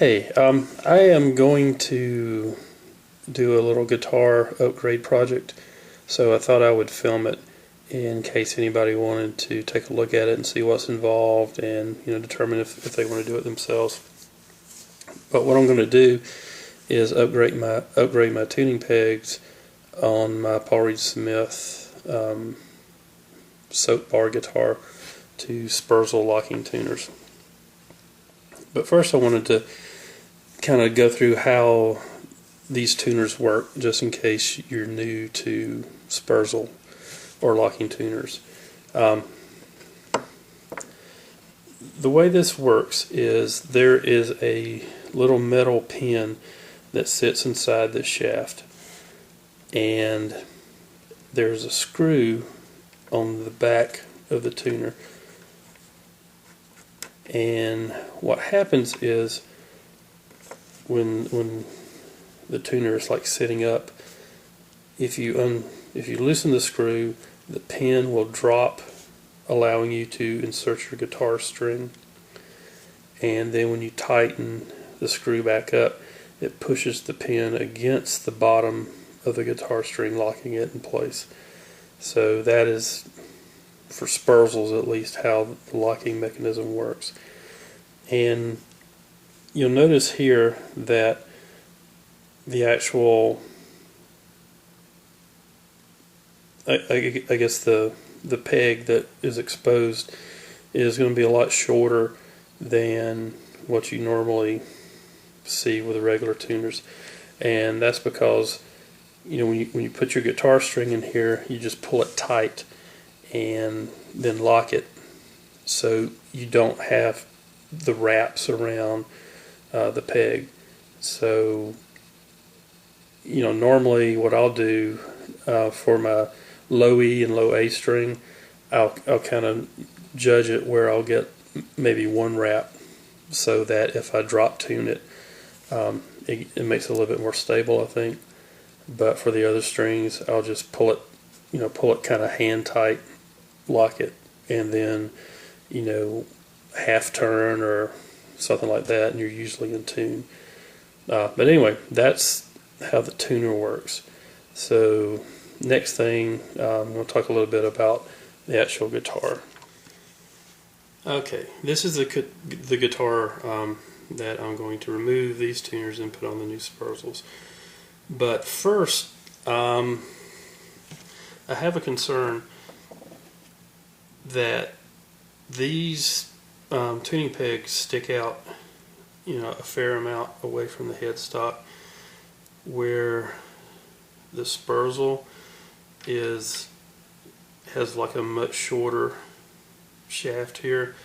Hey, I am going to do a little guitar upgrade project, so I thought I would film it in case anybody wanted to take a look at it and see what's involved and determine if they want to do it themselves. But what I'm going to do is upgrade my tuning pegs on my Paul Reed Smith soap bar guitar to Sperzel locking tuners. But first I wanted to kind of go through how these tuners work, just in case you're new to Sperzel or locking tuners. The way this works is there is a little metal pin that sits inside the shaft, and there's a screw on the back of the tuner. And what happens is when the tuner is like sitting up, if you loosen the screw, the pin will drop, allowing you to insert your guitar string. And then when you tighten the screw back up, it pushes the pin against the bottom of the guitar string, locking it in place. So that is, for Sperzels at least, how the locking mechanism works. And you'll notice here that the actual, I guess the peg that is exposed is going to be a lot shorter than what you normally see with the regular tuners, and that's because when you put your guitar string in here, you just pull it tight and then lock it, so you don't have the wraps around the peg. So normally what I'll do for my low E and low A string, I'll kind of judge it where I'll get maybe one wrap, so that if I drop tune it, it makes it a little bit more stable, I think. But for the other strings, I'll just pull it kind of hand tight, lock it, and then half turn or something like that, and you're usually in tune. But anyway, that's how the tuner works. So next thing, I'm going to talk a little bit about the actual guitar. Okay, this is the guitar that I'm going to remove these tuners and put on the new Sperzels. But first, I have a concern that these tuning pegs stick out a fair amount away from the headstock, where the Sperzel has like a much shorter shaft here.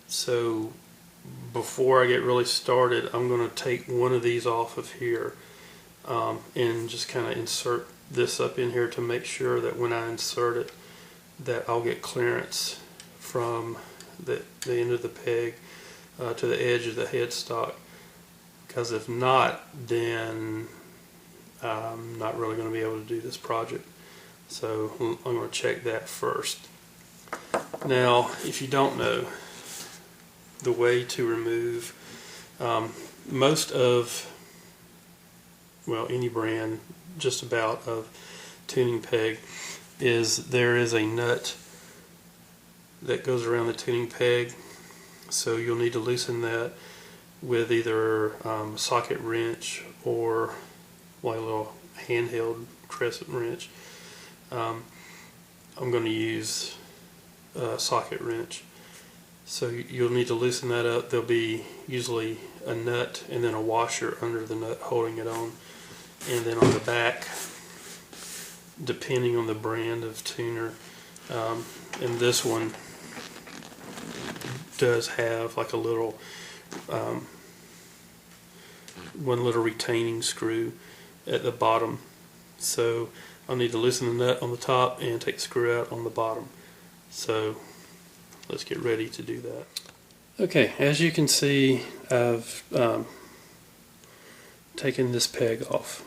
So before I get really started, I'm going to take one of these off of here and just kind of insert this up in here to make sure that when I insert it, that I'll get clearance from the end of the peg to the edge of the headstock, because if not, then I'm not really going to be able to do this project. So I'm going to check that first. Now, if you don't know the way to remove most of, any brand just about of tuning peg, there is a nut that goes around the tuning peg, so you'll need to loosen that with either a socket wrench or like a little handheld crescent wrench. I'm going to use a socket wrench. So you'll need to loosen that up. There'll be usually a nut and then a washer under the nut holding it on. And then on the back, depending on the brand of tuner, and this one does have like a little one little retaining screw at the bottom. So I'll need to loosen the nut on the top and take the screw out on the bottom. So let's get ready to do that. Okay, as you can see, I've taken this peg off.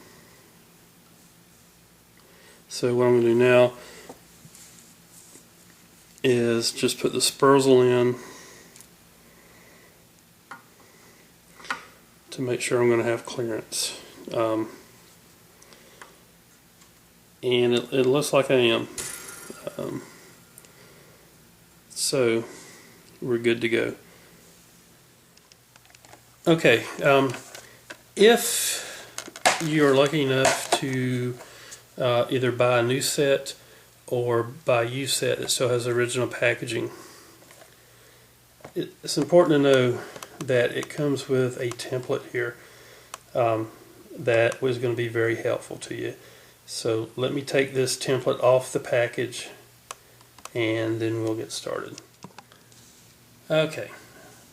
So what I'm going to do now is just put the Sperzel in to make sure I'm going to have clearance. And it looks like I am. So we're good to go. Okay, if you're lucky enough to either buy a new set or buy a used set that still has original packaging, it's important to know that it comes with a template here that was going to be very helpful to you. So let me take this template off the package and then we'll get started. Okay,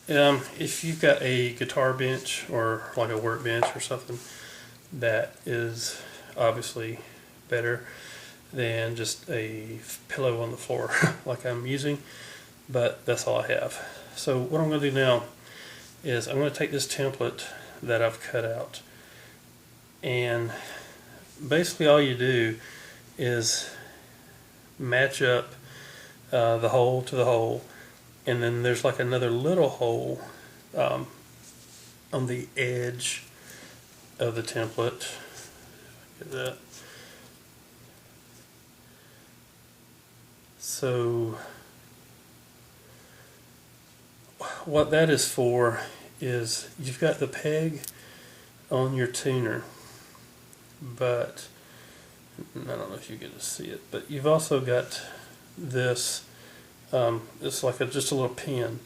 if you've got a guitar bench or like a workbench or something, that is obviously better than just a pillow on the floor like I'm using, but that's all I have. So what I'm going to do now is I'm going to take this template that I've cut out, and basically all you do is match up the hole to the hole, and then there's like another little hole on the edge of the template. Get that. So what that is for is you've got the peg on your tuner, but I don't know if you get to see it, but you've also got this, it's like just a little pin,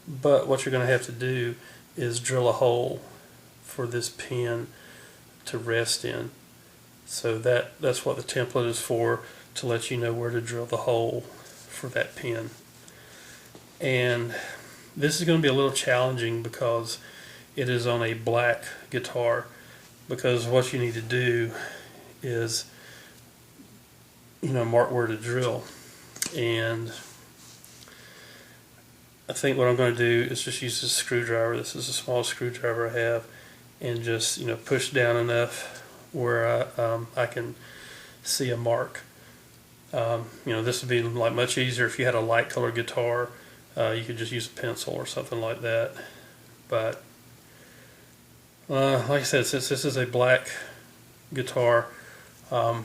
but what you're going to have to do is drill a hole for this pin to rest in. So that's what the template is for, to let you know where to drill the hole for that pin. And this is going to be a little challenging because it is on a black guitar, because what you need to do is, mark where to drill. And I think what I'm going to do is just use this screwdriver. This is a small screwdriver I have, and just push down enough where I can see a mark. This would be like much easier if you had a light colored guitar. You could just use a pencil or something like that. But like I said, since this is a black guitar, I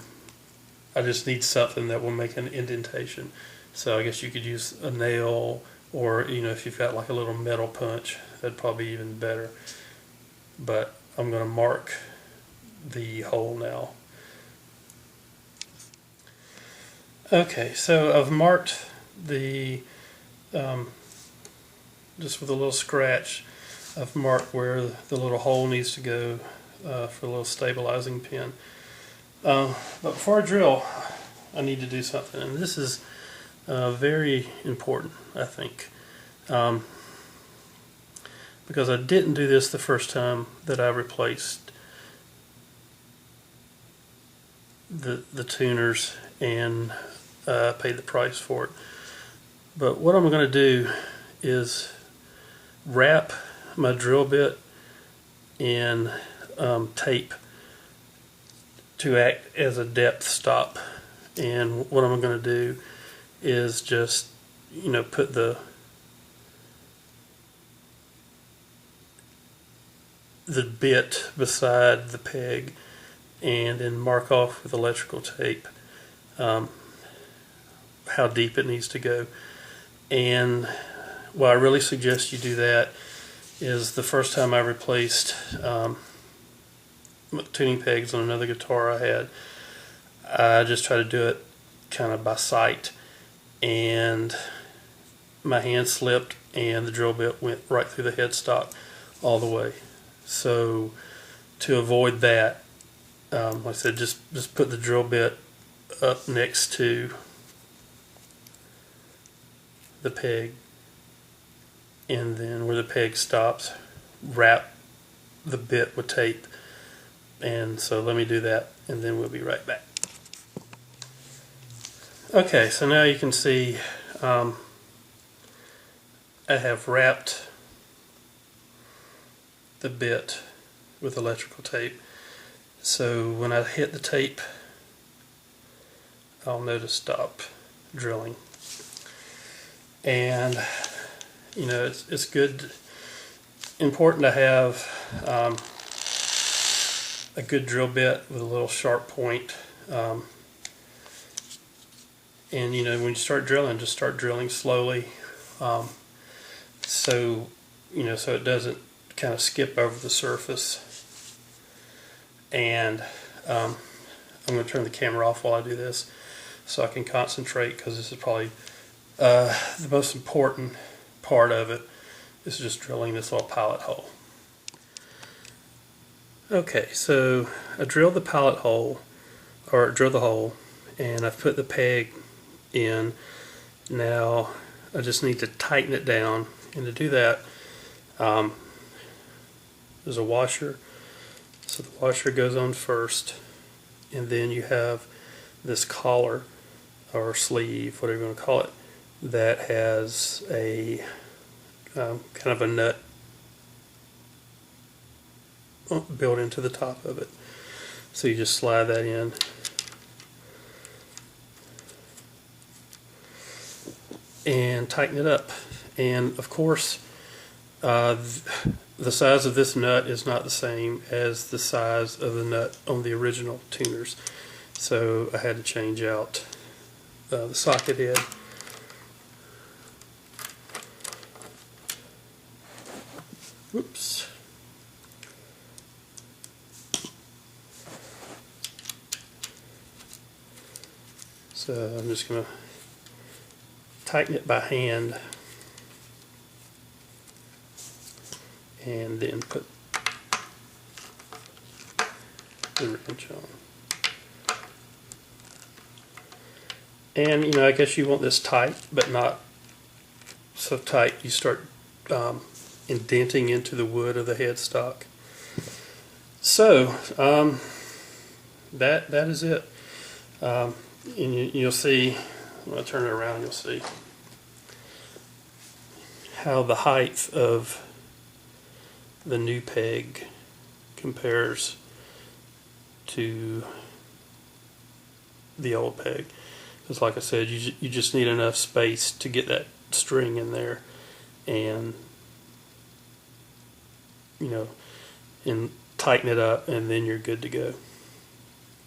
just need something that will make an indentation. So I guess you could use a nail, or if you've got like a little metal punch, that'd probably be even better. But I'm going to mark the hole now. Okay, so I've marked the just with a little scratch, I've marked where the little hole needs to go for a little stabilizing pin. But before I drill, I need to do something, and this is very important, I think, because I didn't do this the first time that I replaced the tuners and paid the price for it. But what I'm going to do is wrap my drill bit in tape to act as a depth stop. And what I'm going to do is just put the bit beside the peg, and then mark off with electrical tape how deep it needs to go. And what I really suggest you do that is the first time I replaced tuning pegs on another guitar I had, I just tried to do it kind of by sight, and my hand slipped and the drill bit went right through the headstock all the way. So to avoid that, like I said, just put the drill bit up next to the peg, and then where the peg stops, wrap the bit with tape. And so let me do that, and then we'll be right back. Okay, so now you can see I have wrapped the bit with electrical tape. So when I hit the tape, I'll know to stop drilling. And it's good important to have a good drill bit with a little sharp point. And you know, when you start drilling, just start drilling slowly, so you know, so it doesn't kind of skip over the surface. And I'm going to turn the camera off while I do this, so I can concentrate, because this is probably the most important part of it, is just drilling this little pilot hole. Okay, so I drilled the pilot hole, or drilled the hole, and I've put the peg in. Now I just need to tighten it down, and to do that, there's a washer. So the washer goes on first, and then you have this collar or sleeve, whatever you want to call it, that has a kind of a nut built into the top of it. So you just slide that in. And tighten it up. And of course, the size of this nut is not the same as the size of the nut on the original tuners. So I had to change out the socket head. Whoops. So I'm just going to tighten it by hand, and then put the wrench on. And you know, I guess you want this tight, but not so tight you start indenting into the wood of the headstock. So that is it. And you'll see, when I turn it around, you'll see how the height of the new peg compares to the old peg. Because like I said, you just need enough space to get that string in there, and you know, and tighten it up, and then you're good to go.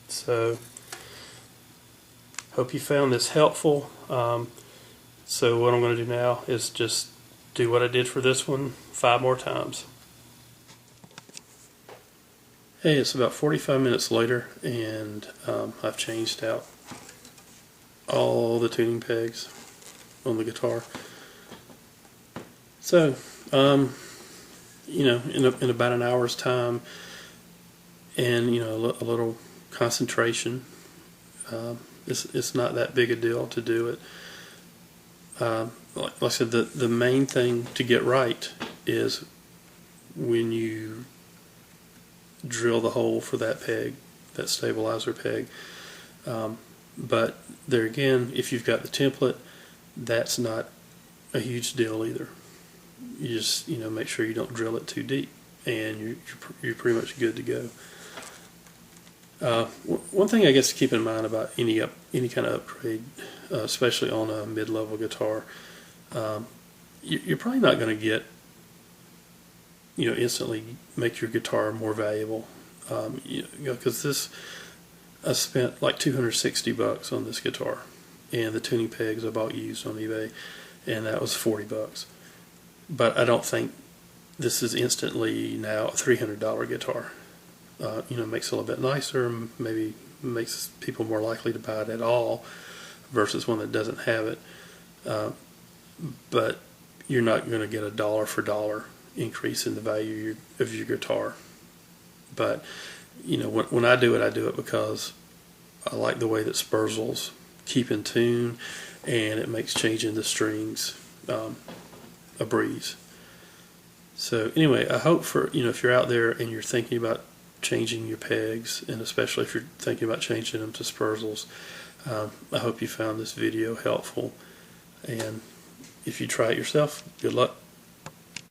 So hope you found this helpful. So what I'm going to do now is just do what I did for this one 5 more times. Hey, it's about 45 minutes later, and I've changed out all the tuning pegs on the guitar. So, you know, in about an hour's time, and you know, a little concentration, it's not that big a deal to do it. Like I said, the main thing to get right is when you drill the hole for that peg, that stabilizer peg. But there again, if you've got the template, that's not a huge deal either. You just, you know, make sure you don't drill it too deep, and you're pretty much good to go. One thing I guess to keep in mind about any kind of upgrade, especially on a mid-level guitar, you're probably not going to get, you know, instantly make your guitar more valuable. You know, because this, I spent like $260 on this guitar, and the tuning pegs I bought used on eBay, and that was $40. But I don't think this is instantly now a $300 guitar. You know, makes it a little bit nicer, maybe makes people more likely to buy it at all versus one that doesn't have it. But you're not going to get a dollar for dollar increase in the value of your guitar. But you know, when I do it because I like the way that Sperzels keep in tune, and it makes changing the strings a breeze. So anyway, I hope for, you know, if you're out there and you're thinking about changing your pegs, and especially if you're thinking about changing them to Sperzels, I hope you found this video helpful, and if you try it yourself, good luck.